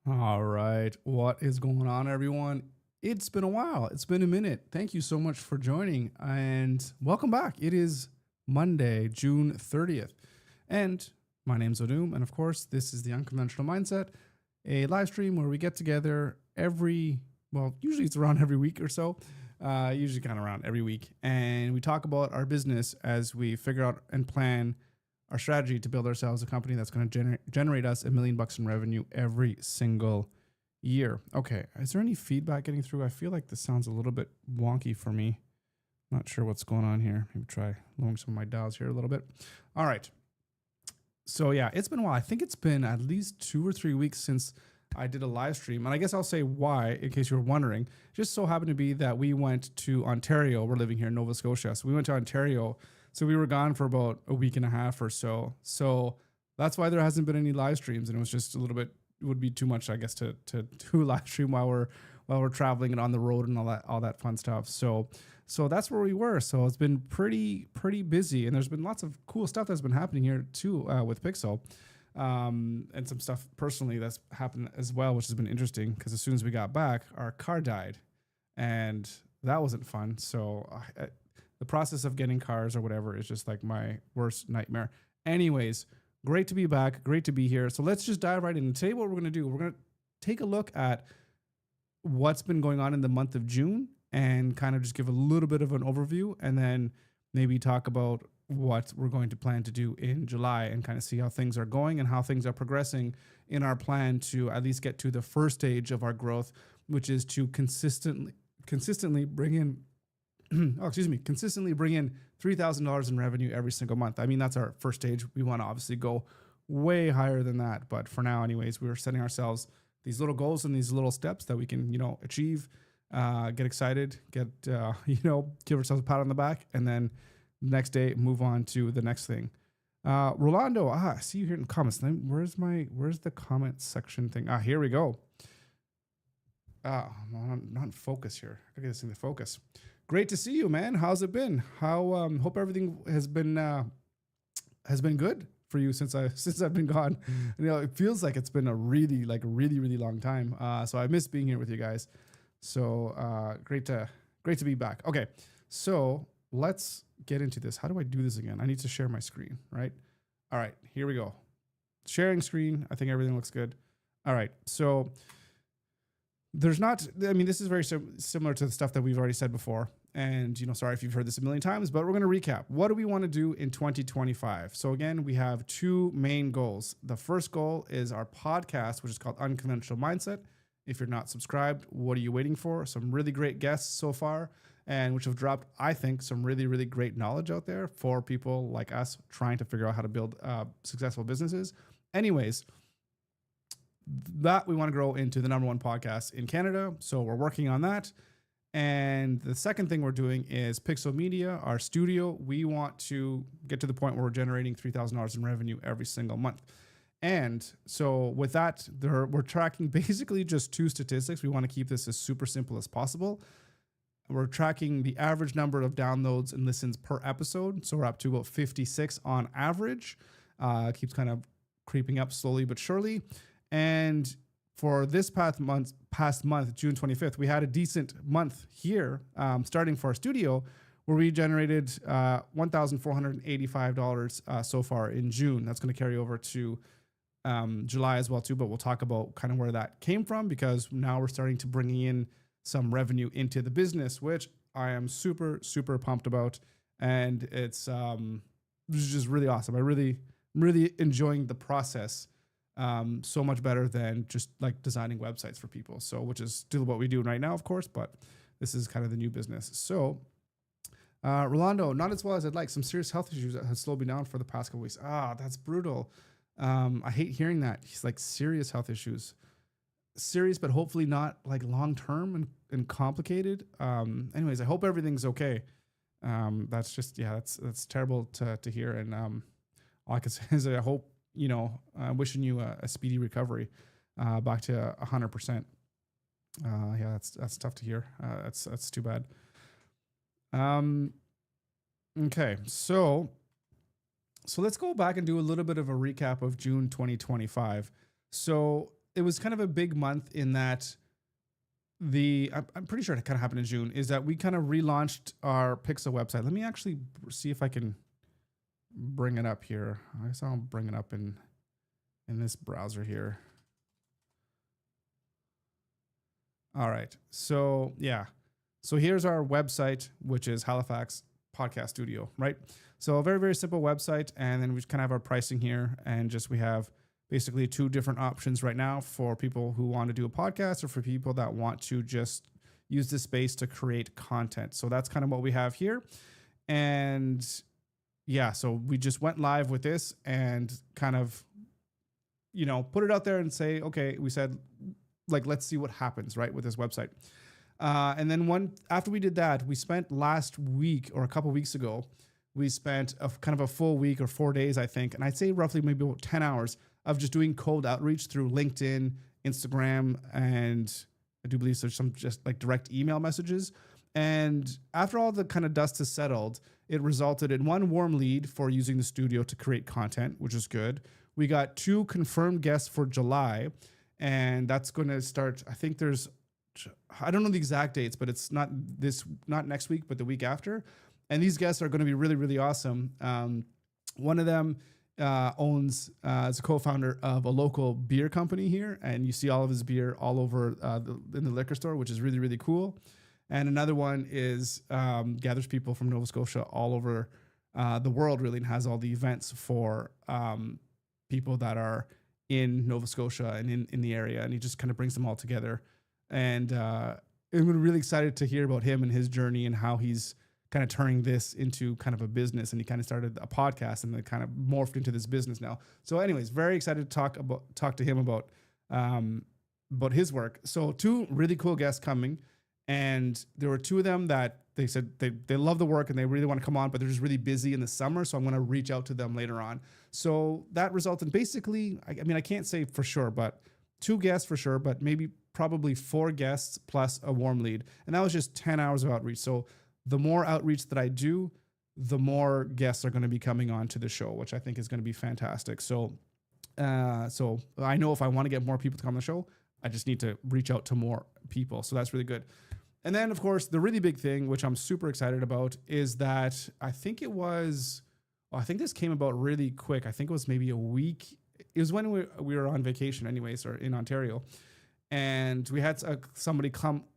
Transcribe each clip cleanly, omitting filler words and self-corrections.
All right. What is going on, everyone? It's been a while. It's been a minute. Thank you so much for joining and welcome back. It is Monday, June 30th. And my name's Odum. And of course, this is the Unconventional Mindset, a live stream where we get together usually it's around every week or so, usually kind of around every week. And we talk about our business as we figure out and plan our strategy to build ourselves a company that's going to generate us $1 million in revenue every single year. Okay, is there any feedback getting through? I feel like this sounds a little bit wonky for me. Not sure what's going on here. Maybe try lowering some of my dials here a little bit. All right. So yeah, it's been a while. I think it's been at least 2 or 3 weeks since I did a live stream. And I guess I'll say why, in case you were wondering. It just so happened to be that we went to Ontario. We're living here in Nova Scotia. So we went to Ontario. So we were gone for about a week and a half or so. So that's why there hasn't been any live streams. And it was just a little bit, it would be too much, I guess, to do a live stream while we're traveling and on the road and all that fun stuff. So that's where we were. So it's been pretty busy, and there's been lots of cool stuff that's been happening here too with Piixel, and some stuff personally that's happened as well, which has been interesting because as soon as we got back, our car died, and that wasn't fun. So the process of getting cars or whatever is just like my worst nightmare. Anyways, great to be back. Great to be here. So let's just dive right in. Today, what we're going to do, we're going to take a look at what's been going on in the month of June and kind of just give a little bit of an overview, and then maybe talk about what we're going to plan to do in July and kind of see how things are going and how things are progressing in our plan to at least get to the first stage of our growth, which is to consistently bring in consistently bring in $3,000 in revenue every single month. I mean, that's our first stage. We want to obviously go way higher than that. But for now, anyways, we're setting ourselves these little goals and these little steps that we can, achieve, get excited, give ourselves a pat on the back, and then next day move on to the next thing. Rolando, I see you here in the comments. Where's the comment section thing? Here we go. I'm not in focus here. I gotta get this thing to focus. Great to see you, man. How's it been? Hope everything has been good for you since I've been gone. It feels like it's been a really long time. So I miss being here with you guys. So great to be back. Okay, so let's get into this. How do I do this again? I need to share my screen, right? All right, here we go. Sharing screen. I think everything looks good. All right, so this is very similar to the stuff that we've already said before. And, sorry if you've heard this a million times, but we're going to recap. What do we want to do in 2025? So again, we have two main goals. The first goal is our podcast, which is called Unconventional Mindset. If you're not subscribed, what are you waiting for? Some really great guests so far, and which have dropped, I think, some really, really great knowledge out there for people like us trying to figure out how to build successful businesses. Anyways, that we want to grow into the #1 podcast in Canada. So we're working on that. And the second thing we're doing is Piixel Media, our studio. We want to get to the point where we're generating $3,000 in revenue every single month. And so with that, we're tracking basically just two statistics. We want to keep this as super simple as possible. We're tracking the average number of downloads and listens per episode. So we're up to about 56 on average. Keeps kind of creeping up slowly but surely. And for this past month, June 25th, we had a decent month here, starting for our studio, where we generated $1,485 so far in June. That's going to carry over to July as well too, but we'll talk about kind of where that came from, because now we're starting to bring in some revenue into the business, which I am super, super pumped about. And it's just really awesome. I'm really enjoying the process. So much better than just like designing websites for people. So, which is still what we do right now, of course, but this is kind of the new business. So, Rolando, not as well as I'd like. Some serious health issues that have slowed me down for the past couple weeks. That's brutal. I hate hearing that. He's like serious health issues. Serious, but hopefully not like long-term and complicated. Anyways, I hope everything's okay. That's just, that's terrible to hear. And, all I can say is I hope, wishing you a speedy recovery, back to 100%. That's tough to hear. That's too bad. Okay, so let's go back and do a little bit of a recap of June 2025. So it was kind of a big month in that I'm pretty sure it kind of happened in June, is that we kind of relaunched our Piixel website. Let me actually see if I can bring it up here. I guess I'll bring it up in this browser here. All right. So yeah. So here's our website, which is Halifax Podcast Studio, right? So a very, very simple website. And then we kind of have our pricing here, and just we have basically two different options right now for people who want to do a podcast or for people that want to just use this space to create content. So that's kind of what we have here. And yeah, so we just went live with this and kind of, put it out there and say, okay, we said, like, let's see what happens, right, with this website. And then after we did that, we spent last week or a couple weeks ago, we spent a kind of a full week or 4 days, I think. And I'd say roughly maybe about 10 hours of just doing cold outreach through LinkedIn, Instagram, and I do believe there's some just like direct email messages. And after all the kind of dust has settled, it resulted in one warm lead for using the studio to create content, which is good. We got 2 confirmed guests for July, and that's going to start. I think I don't know the exact dates, but it's not next week, but the week after. And these guests are going to be really, really awesome. One of them is a co-founder of a local beer company here, and you see all of his beer all over in the liquor store, which is really, really cool. And another one is gathers people from Nova Scotia all over the world, really, and has all the events for people that are in Nova Scotia and in the area, and he just kind of brings them all together. And I'm really excited to hear about him and his journey and how he's kind of turning this into kind of a business. And he kind of started a podcast and then kind of morphed into this business now. So anyways, very excited to talk to him about his work. So 2 really cool guests coming, and there were 2 of them that they said they love the work and they really want to come on, but they're just really busy in the summer. So I'm going to reach out to them later on. So that resulted in basically, I can't say for sure, but 2 guests for sure, but probably 4 guests plus a warm lead. And that was just 10 hours of outreach. So the more outreach that I do, the more guests are going to be coming on to the show, which I think is going to be fantastic. So I know if I want to get more people to come on the show, I just need to reach out to more people. So that's really good. And then, of course, the really big thing, which I'm super excited about, is that I think this came about really quick. I think it was maybe a week. It was when we were on vacation anyways, or in Ontario. And we had somebody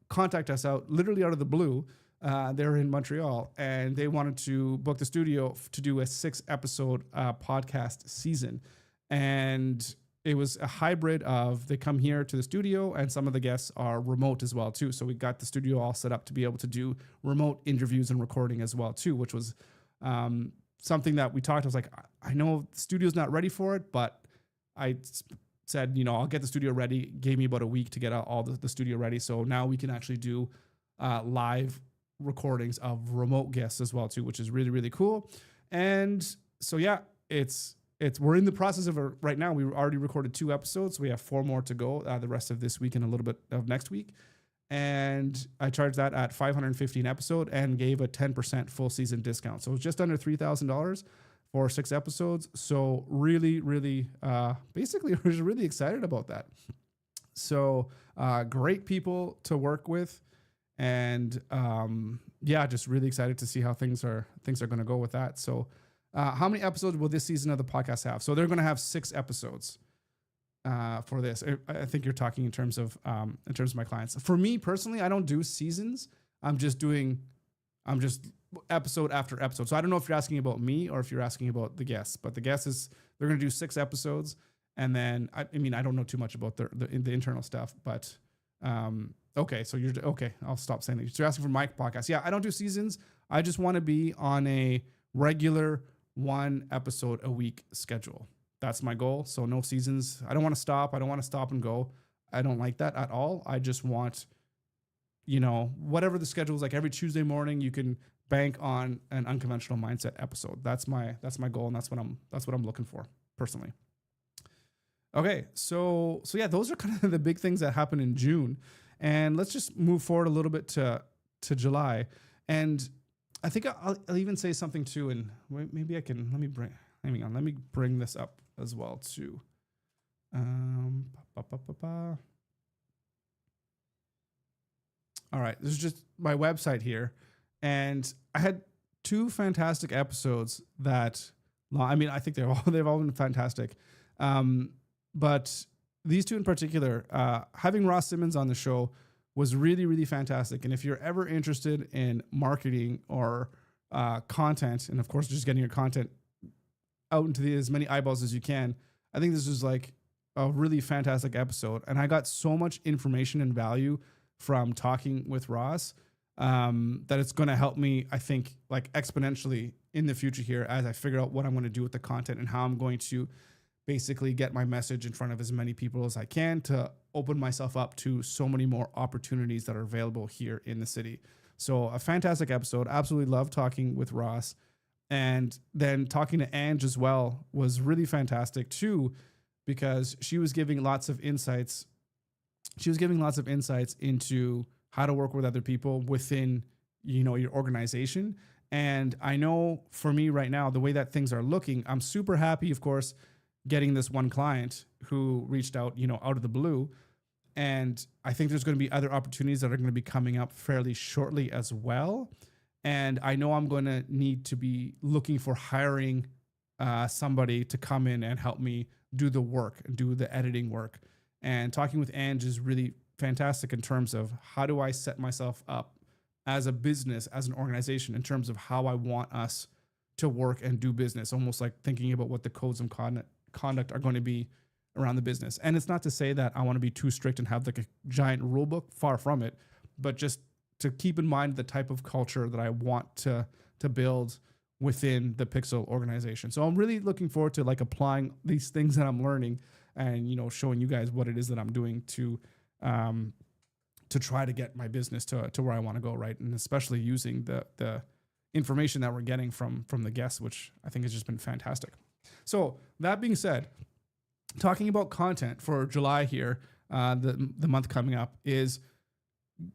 contact us literally out of the blue. They're in Montreal, and they wanted to book the studio to do a 6-episode podcast season. And it was a hybrid of they come here to the studio, and some of the guests are remote as well too. So we got the studio all set up to be able to do remote interviews and recording as well too, which was something that we talked. I was like, I know the studio's not ready for it, but I said, I'll get the studio ready. Gave me about a week to get all the studio ready. So now we can actually do live recordings of remote guests as well too, which is really, really cool. And so, yeah, we're in the process of right now. We already recorded 2 episodes. We have 4 more to go the rest of this week and a little bit of next week. And I charged that at $550 an episode and gave a 10% full season discount. So it was just under $3,000 for 6 episodes. So really, really, basically, I was really excited about that. So great people to work with. And just really excited to see how things are going to go with that. So how many episodes will this season of the podcast have? So they're going to have 6 episodes for this. I think you're talking in terms of my clients. For me personally, I don't do seasons. I'm just episode after episode. So I don't know if you're asking about me or if you're asking about the guests. But the guests they're going to do 6 episodes, and then I don't know too much about the internal stuff, but. Okay, so you're okay. I'll stop saying that. So you're asking for my podcast. Yeah, I don't do seasons. I just want to be on a regular 1 episode a week schedule. That's my goal. So no seasons. I don't want to stop. I don't want to stop and go. I don't like that at all. I just want, whatever the schedule is, like every Tuesday morning, you can bank on an unconventional mindset episode. That's my goal, and that's what I'm looking for personally. Okay, so yeah, those are kind of the big things that happened in June. And let's just move forward a little bit to July. And I think I'll even say something too, and maybe I can, let me bring this up as well too. All right, this is just my website here, and I had two fantastic episodes that, I mean, I think they've all been fantastic, but these two in particular, having Ross Simmons on the show was really, really fantastic. And if you're ever interested in marketing or content, and of course just getting your content out into as many eyeballs as you can, I think this is like a really fantastic episode. And I got so much information and value from talking with Ross that it's going to help me, I think, like exponentially in the future here as I figure out what I'm going to do with the content and how I'm going to basically get my message in front of as many people as I can to open myself up to so many more opportunities that are available here in the city. So a fantastic episode. Absolutely love talking with Ross. And then talking to Ange as well was really fantastic too, because she was giving lots of insights. She was giving lots of insights into how to work with other people within, your organization. And I know for me right now, the way that things are looking, I'm super happy, of course, getting this one client who reached out, out of the blue. And I think there's going to be other opportunities that are going to be coming up fairly shortly as well. And I know I'm going to need to be looking for hiring somebody to come in and help me do the work and do the editing work. And talking with Ange is really fantastic in terms of how do I set myself up as a business, as an organization, in terms of how I want us to work and do business, almost like thinking about what the codes of conduct are going to be around the business. And it's not to say that I want to be too strict and have like a giant rule book, far from it, but just to keep in mind the type of culture that I want to build within the Piixel organization. So I'm really looking forward to like applying these things that I'm learning and, showing you guys what it is that I'm doing to try to get my business to where I want to go. Right. And especially using the information that we're getting from the guests, which I think has just been fantastic. So that being said, talking about content for July here, the month coming up is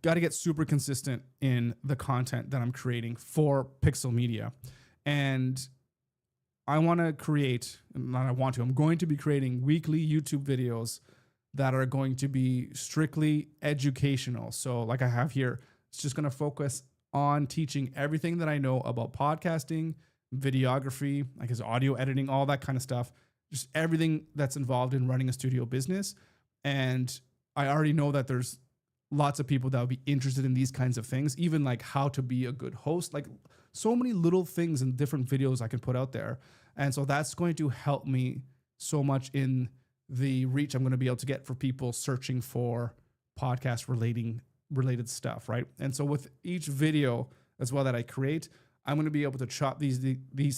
got to get super consistent in the content that I'm creating for Piixel Media. And I'm going to be creating weekly YouTube videos that are going to be strictly educational. So like I have here, it's just going to focus on teaching everything that I know about podcasting, videography, like his audio editing, all that kind of stuff, just everything that's involved in running a studio business. And I already know that there's lots of people that would be interested in these kinds of things, even like how to be a good host, like so many little things and different videos I can put out there. And so that's going to help me so much in the reach I'm going to be able to get for people searching for podcast related stuff, right? And so with each video as well that I create, I'm going to be able to chop these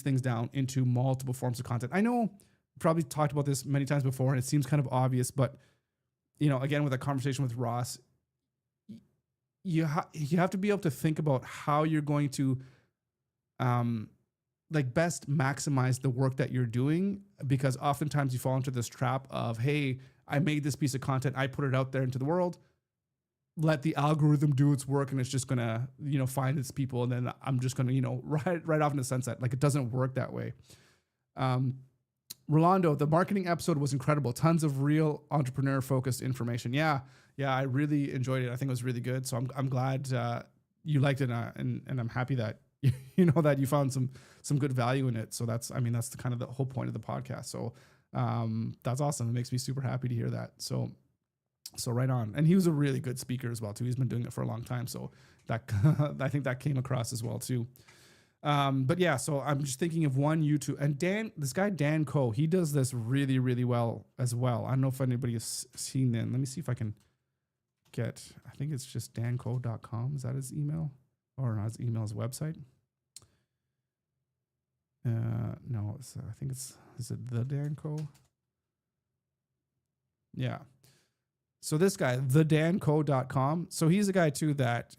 things down into multiple forms of content. I know probably talked about this many times before and it seems kind of obvious, but again, with a conversation with Ross, you have to be able to think about how you're going to best maximize the work that you're doing, because oftentimes you fall into this trap of, hey, I made this piece of content, I put it out there into the world, let the algorithm do its work, and it's just gonna, find its people, and then I'm just gonna, right off in the sunset. Like, it doesn't work that way. Rolando, the marketing episode was incredible. Tons of real entrepreneur focused information. Yeah, I really enjoyed it. I think it was really good. So I'm glad you liked it, and I'm happy that that you found some good value in it. So that's the kind of the whole point of the podcast. So that's awesome. It makes me super happy to hear that. So right on. And he was a really good speaker as well too. He's been doing it for a long time. So that I think that came across as well too. But yeah, so I'm just thinking of one YouTube, and this guy, Dan Coe, he does this really, really well as well. I don't know if anybody has seen them. Let me see if I can I think it's just danco.com. Is that his email? Or not his email, his website? No, I think is it the Dan Coe? Yeah. So this guy, thedanco.com. So he's a guy too that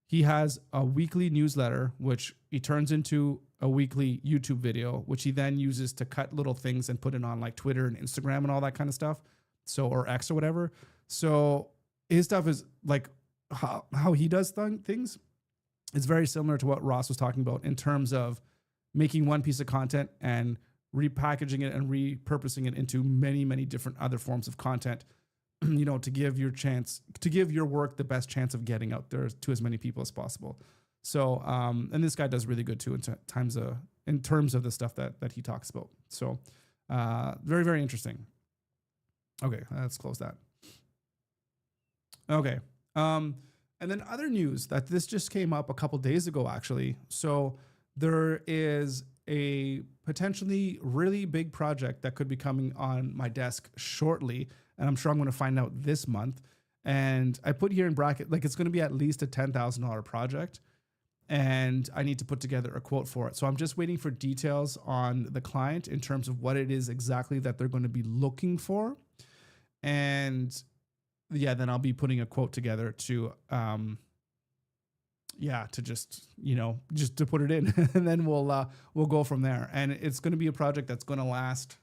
he has a weekly newsletter, which he turns into a weekly YouTube video, which he then uses to cut little things and put it on like Twitter and Instagram and all that kind of stuff. So, or X or whatever. So his stuff is like how he does things. It's very similar to what Ross was talking about in terms of making one piece of content and repackaging it and repurposing it into many, many different other forms of content to give your work the best chance of getting out there to as many people as possible. So, and this guy does really good too in terms of the stuff that he talks about. So, very, very interesting. Okay, let's close that. Okay. And then other news that this just came up a couple days ago, actually. So there is a potentially really big project that could be coming on my desk shortly. And I'm sure I'm going to find out this month. And I put here in bracket, like it's going to be at least a $10,000 project. And I need to put together a quote for it. So I'm just waiting for details on the client in terms of what it is exactly that they're going to be looking for. And yeah, then I'll be putting a quote together to just to put it in, and then we'll go from there. And it's going to be a project that's going to last.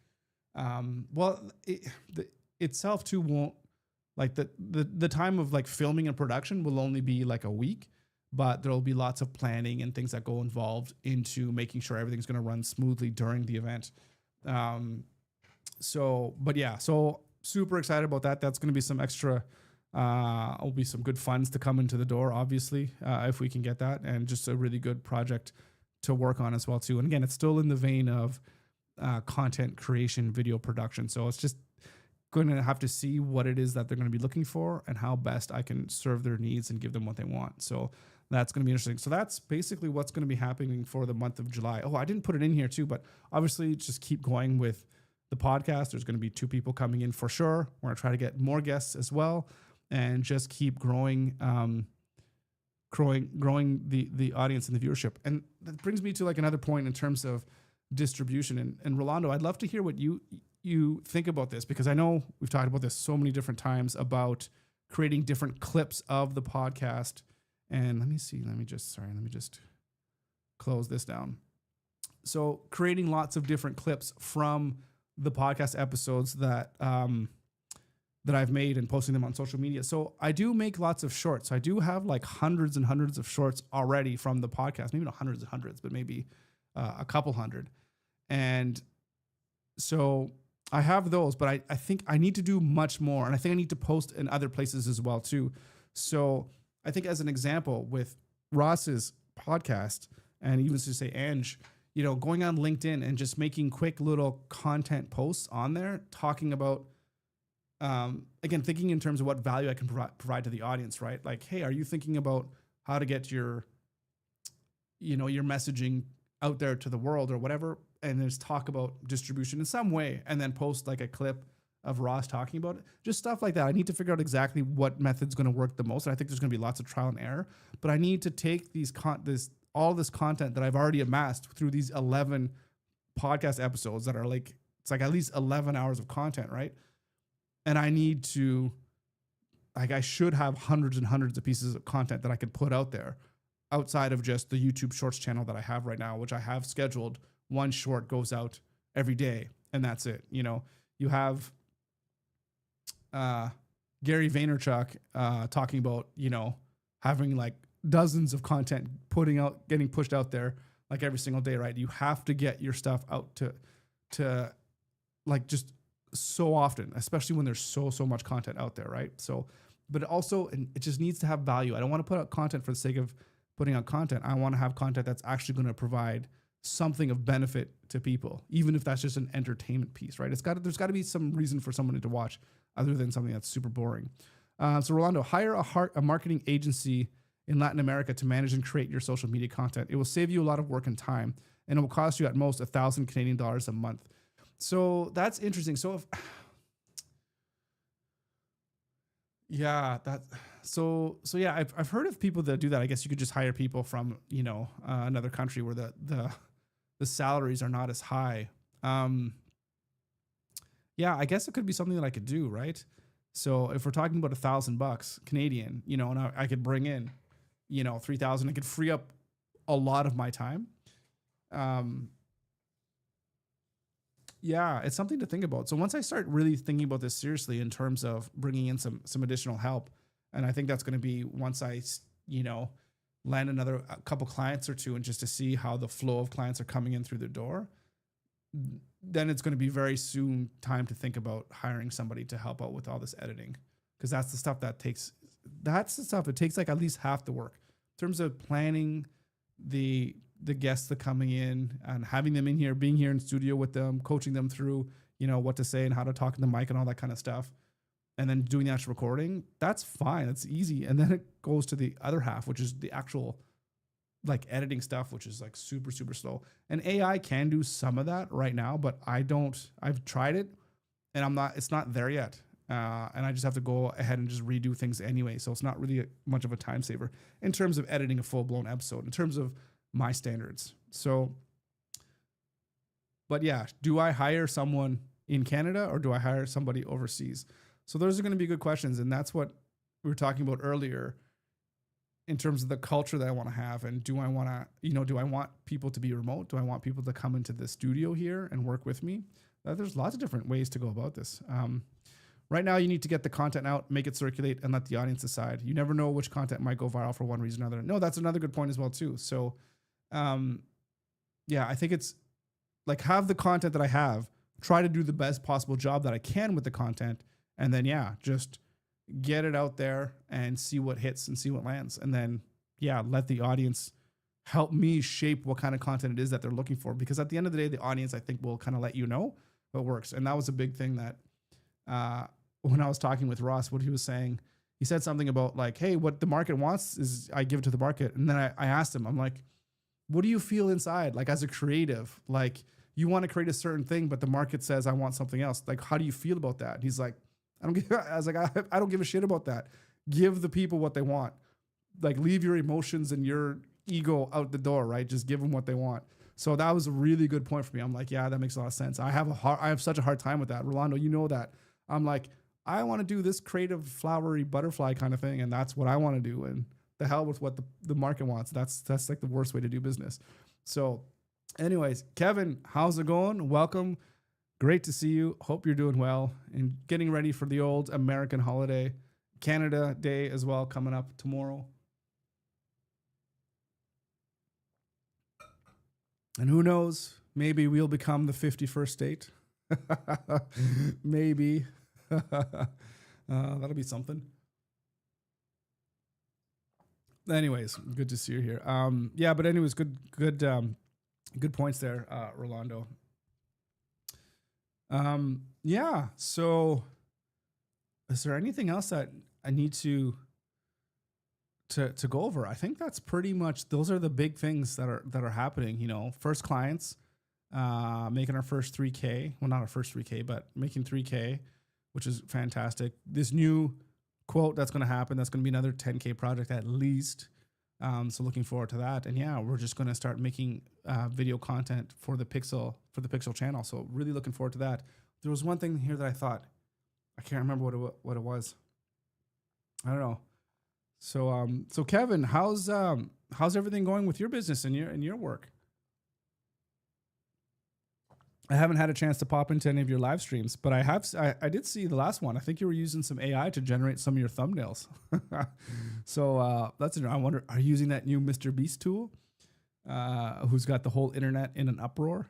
Itself too won't, like the time of like filming and production will only be like a week, but there'll be lots of planning and things that go involved into making sure everything's going to run smoothly during the event. So super excited about that. That's going to be some extra, will be some good funds to come into the door, obviously, if we can get that, and just a really good project to work on as well too. And again, it's still in the vein of content creation, video production. So it's just going to have to see what it is that they're going to be looking for and how best I can serve their needs and give them what they want. So that's going to be interesting. So that's basically what's going to be happening for the month of July. Oh, I didn't put it in here too, but obviously just keep going with the podcast. There's going to be 2 people coming in for sure. We're going to try to get more guests as well, and just keep growing the audience and the viewership. And that brings me to like another point in terms of distribution. And Rolando, I'd love to hear what you think about this, because I know we've talked about this so many different times about creating different clips of the podcast. And let me just close this down. So creating lots of different clips from the podcast episodes that I've made and posting them on social media. So I do make lots of shorts. I do have like hundreds and hundreds of shorts already from the podcast, maybe not hundreds and hundreds, but maybe a couple hundred. And so I have those, but I think I need to do much more. And I think I need to post in other places as well too. So I think as an example with Ross's podcast, and even to say Ange, going on LinkedIn and just making quick little content posts on there, talking about, again, thinking in terms of what value I can provide to the audience, right? Like, hey, are you thinking about how to get your messaging out there to the world or whatever? And just talk about distribution in some way, and then post like a clip of Ross talking about it, just stuff like that. I need to figure out exactly what method's going to work the most. And I think there's going to be lots of trial and error, but I need to take all this content that I've already amassed through these 11 podcast episodes that are it's like at least 11 hours of content, right? And I need to, I should have hundreds and hundreds of pieces of content that I could put out there outside of just the YouTube Shorts channel that I have right now, which I have scheduled. One short goes out every day, and that's it. You have Gary Vaynerchuk talking about, having like dozens of content getting pushed out there like every single day, right? You have to get your stuff out to like just so often, especially when there's so much content out there, right? So, but also, and it just needs to have value. I don't want to put out content for the sake of putting out content. I want to have content that's actually going to provide something of benefit to people, even if that's just an entertainment piece, right? There's got to be some reason for someone to watch other than something that's super boring. So Rolando, hire a marketing agency in Latin America to manage and create your social media content. It will save you a lot of work and time, and it will cost you at most 1,000 Canadian dollars a month. So that's interesting. So I've heard of people that do that. I guess you could just hire people from, another country where the salaries are not as high. I guess it could be something that I could do, right? So if we're talking about $1,000 Canadian, and I could bring in, 3,000, I could free up a lot of my time. It's something to think about. So once I start really thinking about this seriously in terms of bringing in some additional help, and I think that's going to be once I, land a couple clients or two, and just to see how the flow of clients are coming in through the door, then it's going to be very soon time to think about hiring somebody to help out with all this editing. because that's the stuff it takes like at least half the work in terms of planning the guests that coming in and having them in here, being here in studio with them, coaching them through, what to say and how to talk in the mic and all that kind of stuff. And then doing the actual recording, that's fine. That's easy. And then it goes to the other half, which is the actual like editing stuff, which is like super, super slow. And AI can do some of that right now, but I've tried it and it's not there yet. And I just have to go ahead and just redo things anyway. So it's not really much of a time saver in terms of editing a full blown episode, in terms of my standards. So, but yeah, do I hire someone in Canada or do I hire somebody overseas? So those are going to be good questions. And that's what we were talking about earlier in terms of the culture that I want to have. And do I want to, do I want people to be remote? Do I want people to come into the studio here and work with me? There's lots of different ways to go about this. Right now, you need to get the content out, make it circulate, and let the audience decide. You never know which content might go viral for one reason or another. No, that's another good point as well, too. So, I think it's like have the content that I have, try to do the best possible job that I can with the content, and then, just get it out there and see what hits and see what lands. And then, let the audience help me shape what kind of content it is that they're looking for. Because at the end of the day, the audience, I think, will kind of let you know what works. And that was a big thing that when I was talking with Ross, what he was saying, he said something about like, hey, what the market wants is I give it to the market. And then I asked him, I'm like, what do you feel inside? Like as a creative, like you want to create a certain thing, but the market says I want something else. Like, how do you feel about that? And he's like, I don't give a shit about that. Give the people what they want. Like leave your emotions and your ego out the door, right? Just give them what they want. So that was a really good point for me. I'm like, yeah, that makes a lot of sense. I have such a hard time with that. Rolando, you know that. I'm like, I want to do this creative, flowery butterfly kind of thing. And that's what I want to do. And the hell with what the market wants. That's like the worst way to do business. So anyways, Kevin, how's it going? Welcome. Great to see you. Hope you're doing well and getting ready for the old American holiday, Canada Day as well, coming up tomorrow. And who knows, maybe we'll become the 51st state. Maybe. That'll be something. Anyways, good to see you here. But anyways, good points there, Rolando. So is there anything else that I need to go over? I think that's pretty much, those are the big things that are happening, first clients, making our first 3K. Well, not our first 3K, but making 3K, which is fantastic. This new quote that's going to happen, that's going to be another 10K project at least. So looking forward to that. And we're just going to start making video content for the Piixel channel. So really looking forward to that. There was one thing here that I thought, I can't remember what it was. I don't know. So Kevin, how's everything going with your business and your work? I haven't had a chance to pop into any of your live streams, but I did see the last one. I think you were using some AI to generate some of your thumbnails. So that's I wonder, are you using that new Mr. Beast tool? Who's got the whole internet in an uproar?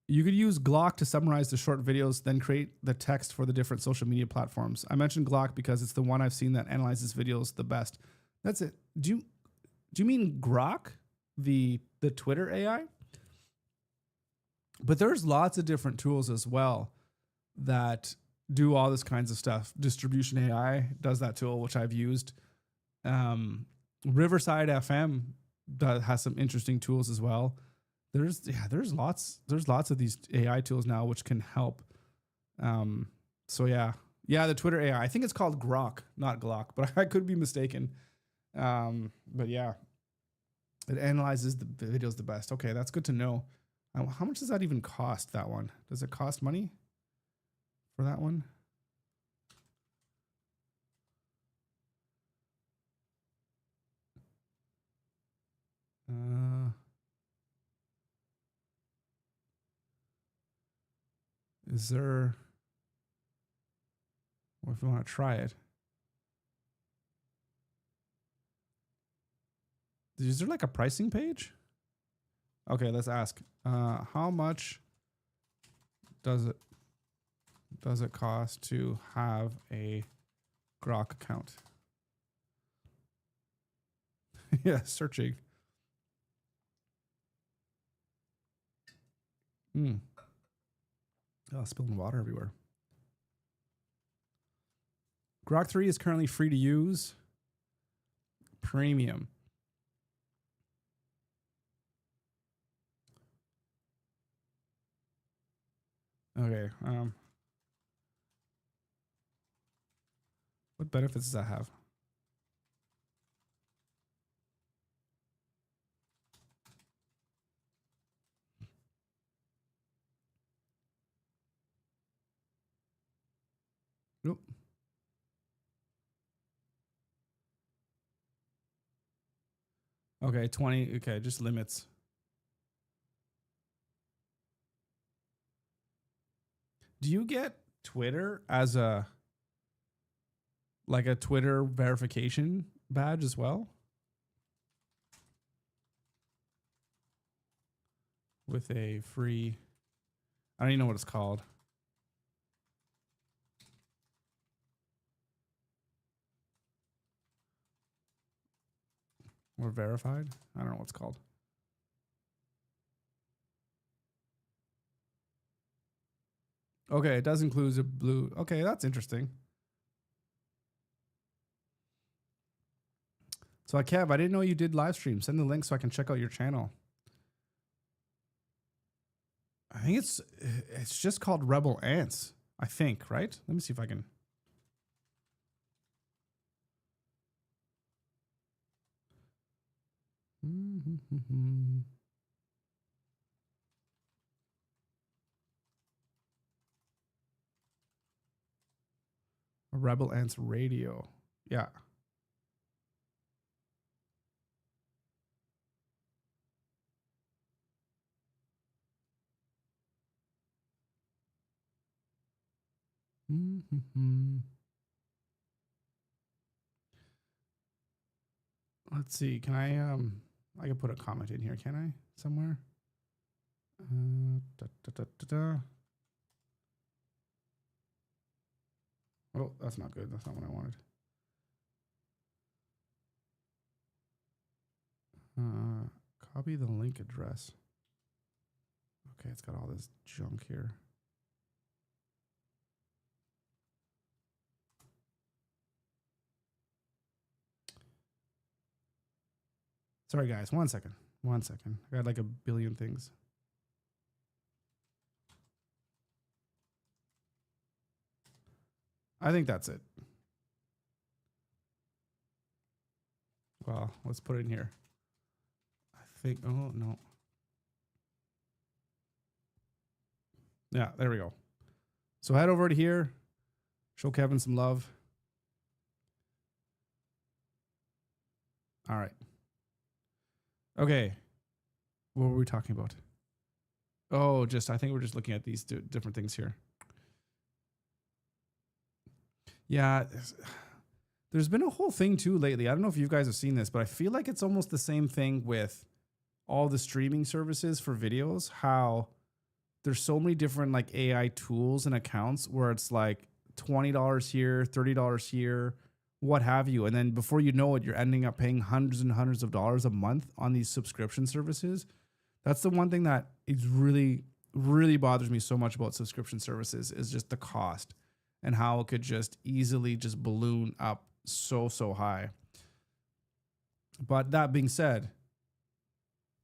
You could use Glock to summarize the short videos, then create the text for the different social media platforms. I mentioned Glock because it's the one I've seen that analyzes videos the best. That's it. Do you mean Grok, the Twitter AI? But there's lots of different tools as well that do all this kinds of stuff. Distribution AI does that tool, which I've used. Riverside FM has some interesting tools as well. There's lots of these AI tools now which can help. The Twitter AI. I think it's called Grok, not Glock, but I could be mistaken. But yeah, it analyzes the videos the best. Okay, that's good to know. How much does that even cost, that one? Does it cost money for that one? Is there, or if you want to try it, is there like a pricing page? Okay, let's ask. How much does it does it cost to have a Grok account? Yeah, searching. Oh, spilling water everywhere. Grok 3 is currently free to use. Premium. Okay. What benefits does that have? Nope. Okay, 20. Okay, just limits. Do you get Twitter as a Twitter verification badge as well? With a free, I don't even know what it's called. Or verified? I don't know what it's called. Okay, it does include a blue. Okay, that's interesting. So, Kev, I didn't know you did live stream. Send the link so I can check out your channel. I think it's just called Rebel Ants, I think, right? Let me see if I can. Rebel Ants Radio. Yeah. Let's see. Can I can put a comment in here, can I? Somewhere? Oh, that's not good. That's not what I wanted. Copy the link address. Okay, it's got all this junk here. Sorry, guys. 1 second. 1 second. I got like a billion things. I think that's it. Well, let's put it in here. I think, oh, no. Yeah, there we go. So head over to here. Show Kevin some love. All right. Okay. What were we talking about? Oh, I think we're just looking at these different things here. Yeah. There's been a whole thing too lately. I don't know if you guys have seen this, but I feel like it's almost the same thing with all the streaming services for videos, how there's so many different like AI tools and accounts where it's like $20 here, $30 here, what have you. And then before you know it, you're ending up paying hundreds and hundreds of dollars a month on these subscription services. That's the one thing that is really, really bothers me so much about subscription services is just the cost and how it could just easily just balloon up so high. But that being said,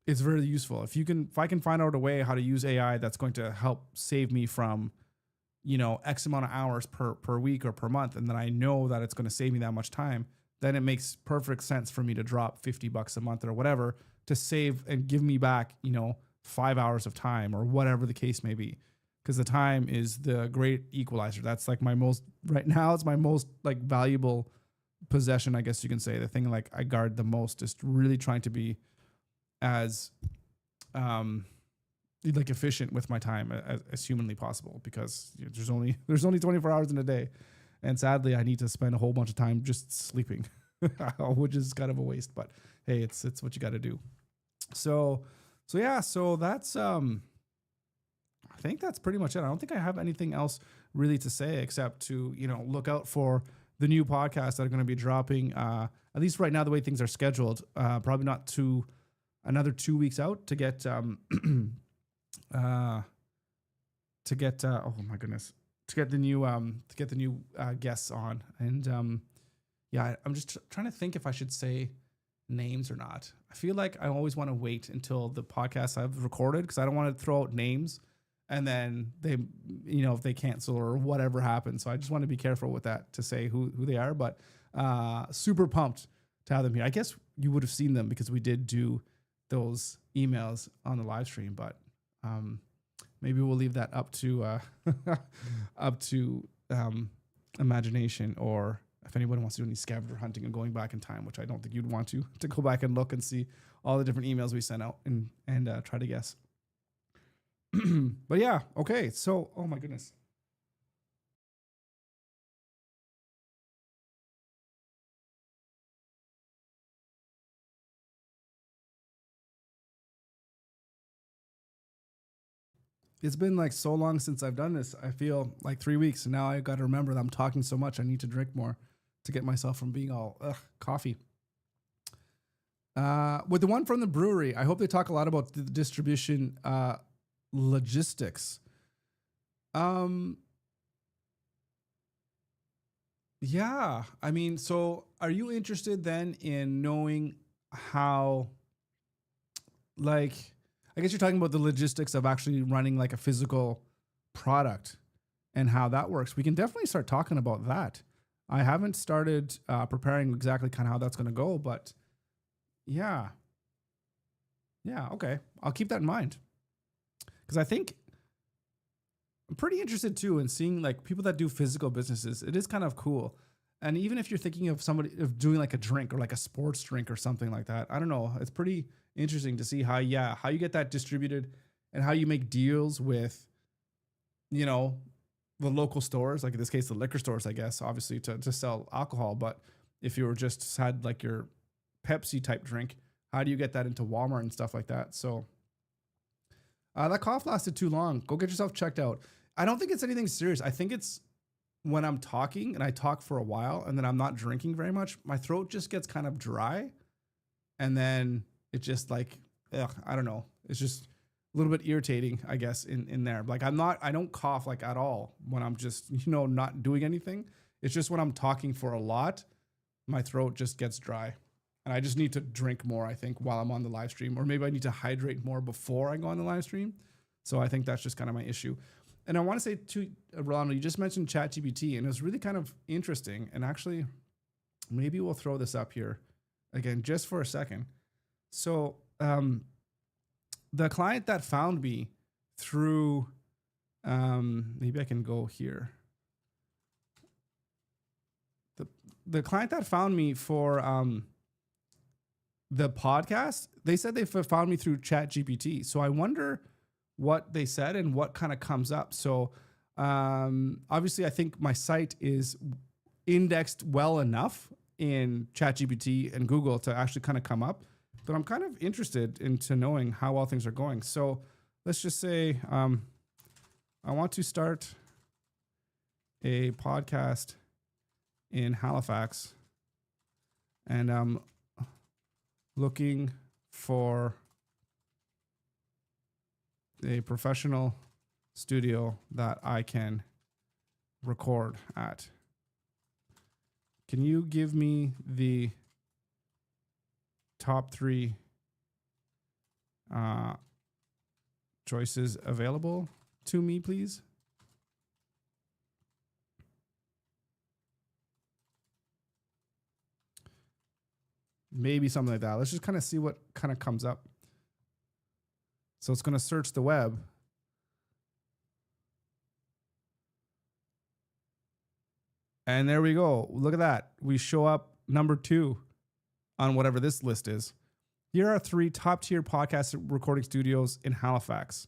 it's very useful. If I can find out a way how to use AI that's going to help save me from, X amount of hours per week or per month, and then I know that it's going to save me that much time, then it makes perfect sense for me to drop $50 a month or whatever to save and give me back, 5 hours of time or whatever the case may be. Because the time is the great equalizer. That's like right now it's my most like valuable possession, I guess you can say. The thing like I guard the most, just really trying to be as like efficient with my time as humanly possible, because there's only 24 hours in a day, and sadly I need to spend a whole bunch of time just sleeping, which is kind of a waste, but hey, it's what you got to do. So that's I think that's pretty much it. I don't think I have anything else really to say except to, look out for the new podcasts that are going to be dropping. At least right now, the way things are scheduled, probably not another 2 weeks out to get oh my goodness, to get the new guests on. And yeah, I'm just trying to think if I should say names or not. I feel like I always want to wait until the podcast I've recorded, because I don't want to throw out names and then they, if they cancel or whatever happens. So I just want to be careful with that to say who they are. But super pumped to have them here. I guess you would have seen them because we did do those emails on the live stream, but maybe we'll leave that up to imagination, or if anyone wants to do any scavenger hunting and going back in time, which I don't think you'd want to go back and look and see all the different emails we sent out and try to guess. But yeah, okay. So, oh my goodness. It's been like so long since I've done this. I feel like 3 weeks, and now I got to remember that I'm talking so much. I need to drink more to get myself from being all coffee. With the one from the brewery, I hope they talk a lot about the distribution logistics. Yeah, I mean, so are you interested then in knowing how, like, I guess you're talking about the logistics of actually running like a physical product and how that works. We can definitely start talking about that. I haven't started preparing exactly kind of how that's going to go, but yeah. Yeah, okay. I'll keep that in mind. Because I think I'm pretty interested too in seeing like people that do physical businesses. It is kind of cool. And even if you're thinking of somebody of doing like a drink or like a sports drink or something like that, I don't know. It's pretty interesting to see how you get that distributed and how you make deals with, the local stores, like in this case, the liquor stores, I guess, obviously to sell alcohol. But if you were just had like your Pepsi type drink, how do you get that into Walmart and stuff like that? So that cough lasted too long. Go get yourself checked out. I don't think it's anything serious. I think it's when I'm talking and I talk for a while and then I'm not drinking very much, my throat just gets kind of dry. And then it just like, I don't know. It's just a little bit irritating, I guess, in there. Like I don't cough like at all when I'm just, not doing anything. It's just when I'm talking for a lot, my throat just gets dry. And I just need to drink more, I think, while I'm on the live stream. Or maybe I need to hydrate more before I go on the live stream. So I think that's just kind of my issue. And I want to say to Rolando, you just mentioned ChatGPT, and it was really kind of interesting. And actually, maybe we'll throw this up here again, just for a second. So the client that found me through, maybe I can go here. The client that found me for the podcast, they said they found me through ChatGPT. So I wonder what they said and what kind of comes up. So obviously, I think my site is indexed well enough in ChatGPT and Google to actually kind of come up. But I'm kind of interested into knowing how well things are going. So let's just say I want to start a podcast in Halifax, and I'm looking for a professional studio that I can record at. Can you give me the top 3 choices available to me, please? Maybe something like that. Let's just kind of see what kind of comes up. So it's going to search the web. And there we go. Look at that. We show up number 2 on whatever this list is. Here are 3 top-tier podcast recording studios in Halifax.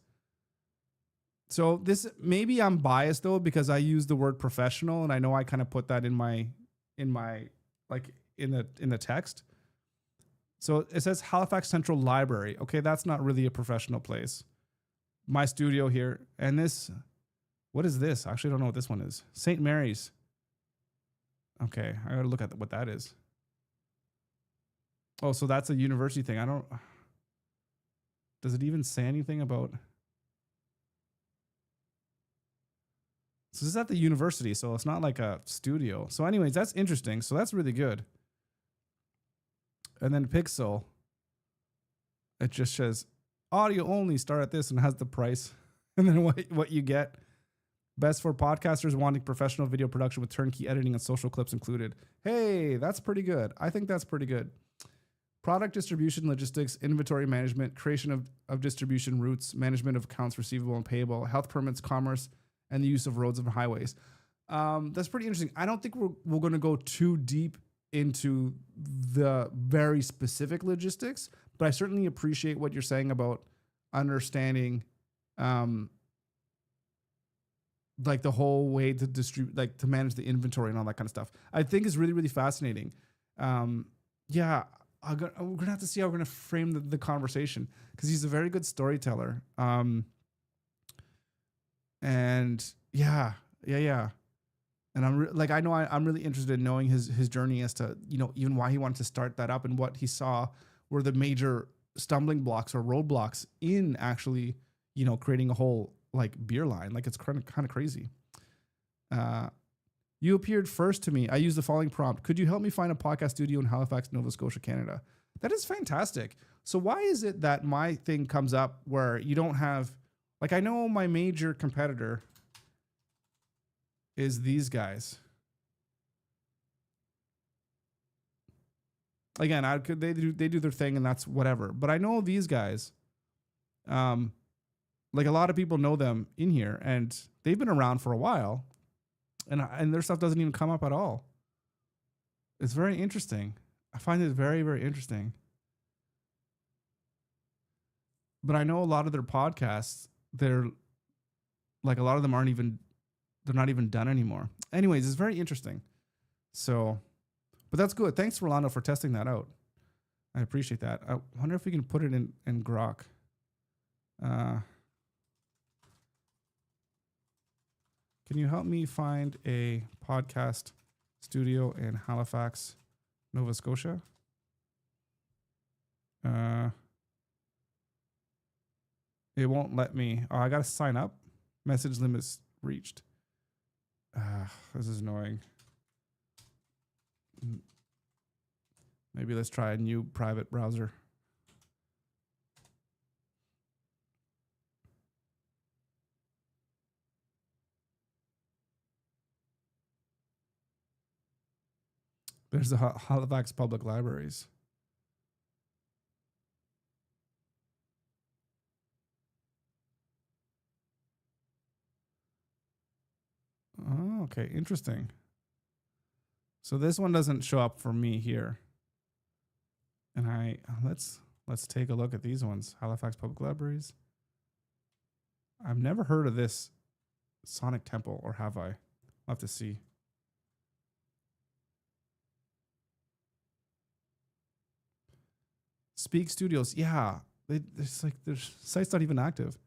So this, maybe I'm biased though, because I use the word professional, and I know I kind of put that in my like in the text. So it says Halifax Central Library. Okay, that's not really a professional place. my studio here. And this, what is this? I actually don't know what this one is. St. Mary's. Okay, I gotta look at what that is. Oh, so that's a university thing. Does it even say anything about? So this is at the university, so it's not like a studio. So anyways, that's interesting. So that's really good. And then Piixel, it just says audio only, start at this, and has the price. And then what you get. Best for podcasters wanting professional video production with turnkey editing and social clips included. Hey, that's pretty good. I think that's pretty good. Product distribution, logistics, inventory management, creation of distribution routes, management of accounts receivable and payable, health permits, commerce, and the use of roads and highways. That's pretty interesting. I don't think we're going to go too deep into the very specific logistics, but I certainly appreciate what you're saying about understanding like the whole way to distribute, like to manage the inventory and all that kind of stuff. I think is really, really fascinating. Yeah, we're going to have to see how we're going to frame the conversation, because he's a very good storyteller. And yeah. And I'm really interested in knowing his journey as to, even why he wanted to start that up and what he saw were the major stumbling blocks or roadblocks in actually, creating a whole like beer line. Like, it's kind of crazy. You appeared first to me. I used the following prompt. Could you help me find a podcast studio in Halifax, Nova Scotia, Canada? That is fantastic. So why is it that my thing comes up where you don't have, like, I know my major competitor is these guys. Again, they do their thing and that's whatever. But I know these guys, like a lot of people know them in here and they've been around for a while, and their stuff doesn't even come up at all. It's very interesting. I find it very, very interesting. But I know a lot of their podcasts, they're like, a lot of them they're not even done anymore. Anyways, it's very interesting. So, but that's good. Thanks, Rolando, for testing that out. I appreciate that. I wonder if we can put it in Grok. Can you help me find a podcast studio in Halifax, Nova Scotia? It won't let me. Oh, I got to sign up. Message limits reached. This is annoying. Maybe let's try a new private browser. There's the Halifax Public Libraries. Oh, okay, interesting. So this one doesn't show up for me here. And let's take a look at these ones. Halifax Public Libraries. I've never heard of this Sonic Temple, or have I? I'll have to see. Speak Studios. Yeah. Their site's not even active.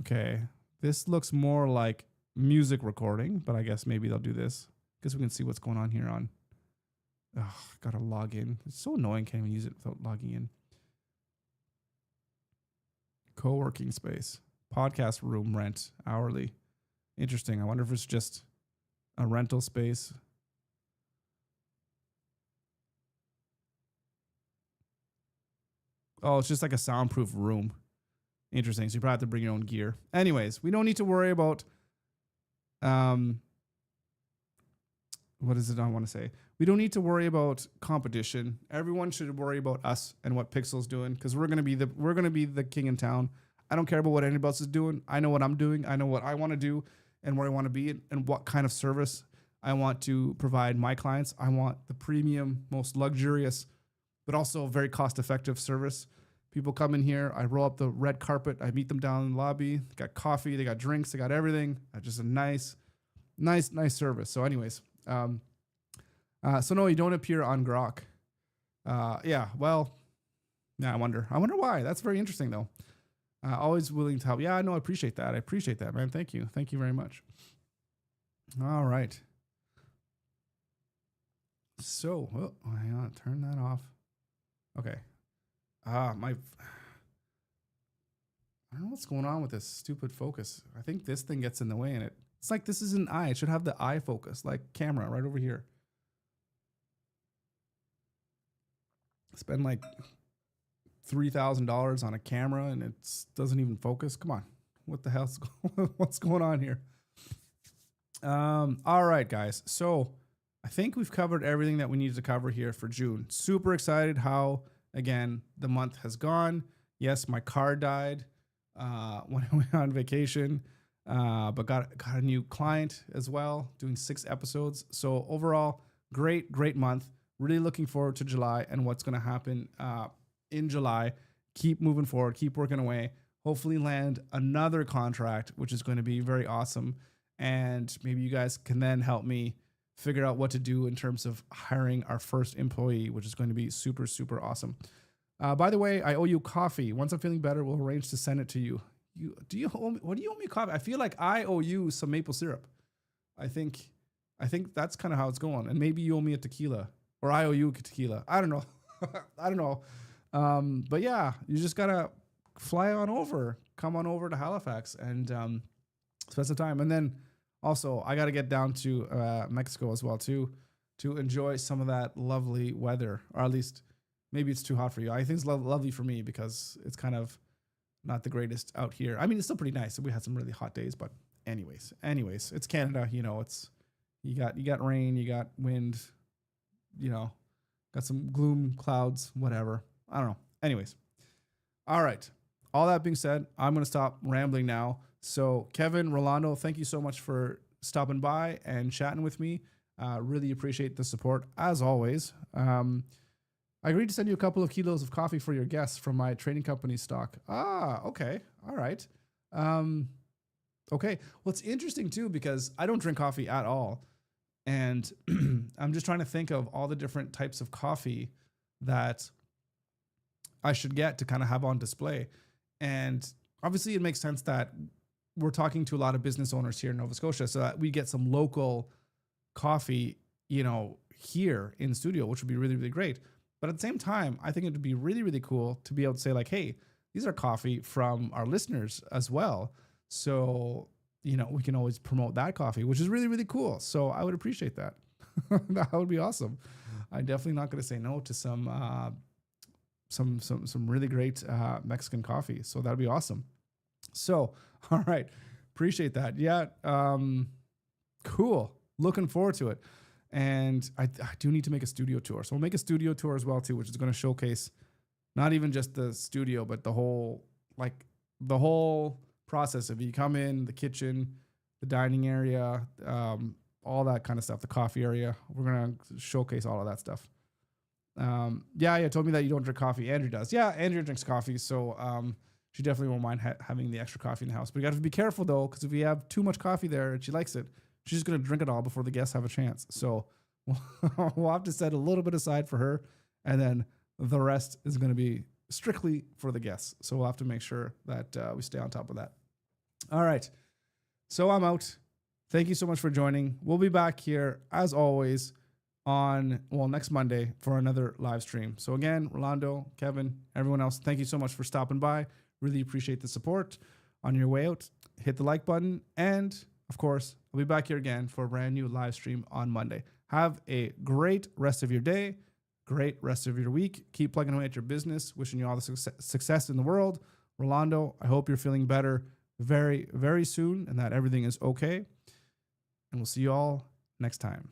Okay. This looks more like music recording, but I guess maybe they'll do this. Because we can see what's going on here on. Gotta log in. It's so annoying, can't even use it without logging in. Co-working space. Podcast room rent hourly. Interesting. I wonder if it's just a rental space. Oh, it's just like a soundproof room. Interesting. So you probably have to bring your own gear. Anyways, we don't need to worry about what is it I want to say? We don't need to worry about competition. Everyone should worry about us and what Piixel's doing, because we're gonna be the king in town. I don't care about what anybody else is doing. I know what I'm doing. I know what I want to do and where I want to be and what kind of service I want to provide my clients. I want the premium, most luxurious, but also very cost-effective service. People come in here, I roll up the red carpet, I meet them down in the lobby. They got coffee, they got drinks, they got everything. Just a nice service. So anyways, so no, you don't appear on Grok. I wonder why. That's very interesting though. Always willing to help. Yeah, no, I appreciate that. I appreciate that, man. Thank you. Thank you very much. All right. So, hang on, turn that off. Okay. My, I don't know what's going on with this stupid focus. I think this thing gets in the way, and it's like this is an eye. It should have the eye focus, like camera right over here. Spend like $3,000 on a camera, and it doesn't even focus. Come on, what the hell's what's going on here? All right, guys. So I think we've covered everything that we needed to cover here for June. Super excited how, again, the month has gone. Yes, my car died when I went on vacation, but got a new client as well, doing 6 episodes. So overall, great month. Really looking forward to July and what's going to happen in July. Keep moving forward, keep working away. Hopefully land another contract, which is going to be very awesome. And maybe you guys can then help me figure out what to do in terms of hiring our first employee, which is going to be super, super awesome. By the way, I owe you coffee. Once I'm feeling better, we'll arrange to send it to you. What do you owe me coffee? I feel like I owe you some maple syrup. I think that's kind of how it's going. And maybe you owe me a tequila, or I owe you a tequila. I don't know. I don't know. But yeah, you just gotta fly on over, come on over to Halifax and spend some time. And then also, I got to get down to Mexico as well too, to enjoy some of that lovely weather, or at least maybe it's too hot for you. I think it's lovely for me because it's kind of not the greatest out here. I mean, it's still pretty nice. We had some really hot days, but anyways, it's Canada. You know, it's you got rain, you got wind, you know, got some gloom, clouds, whatever. I don't know. Anyways, all right. All that being said, I'm going to stop rambling now. So Kevin, Rolando, thank you so much for stopping by and chatting with me. Really appreciate the support as always. I agreed to send you a couple of kilos of coffee for your guests from my trading company stock. Okay. All right. Okay. Well, it's interesting too, because I don't drink coffee at all. And I'm just trying to think of all the different types of coffee that I should get to kind of have on display. And obviously it makes sense that we're talking to a lot of business owners here in Nova Scotia so that we get some local coffee, you know, here in studio, which would be really, really great. But at the same time, I think it would be really, really cool to be able to say like, hey, these are coffee from our listeners as well. So, you know, we can always promote that coffee, which is really, really cool. So I would appreciate that. That would be awesome. I'm definitely not going to say no to some really great Mexican coffee. So that'd be awesome. So, all right. Appreciate that. Yeah. Cool. Looking forward to it. And I do need to make a studio tour. So we'll make a studio tour as well too, which is going to showcase not even just the studio, but the whole process of you come in, the kitchen, the dining area, all that kind of stuff, the coffee area. We're going to showcase all of that stuff. Yeah, told me that you don't drink coffee. Andrew does. Yeah, Andrew drinks coffee. So, she definitely won't mind having the extra coffee in the house. But you got to be careful though, because if we have too much coffee there and she likes it, she's just going to drink it all before the guests have a chance. So we'll have to set a little bit aside for her. And then the rest is going to be strictly for the guests. So we'll have to make sure that we stay on top of that. All right. So I'm out. Thank you so much for joining. We'll be back here as always next Monday for another live stream. So again, Rolando, Kevin, everyone else, thank you so much for stopping by. Really appreciate the support. On your way out, hit the like button. And of course, I'll be back here again for a brand new live stream on Monday. Have a great rest of your day. Great rest of your week. Keep plugging away at your business. Wishing you all the success in the world. Rolando, I hope you're feeling better very, very soon and that everything is okay. And we'll see you all next time.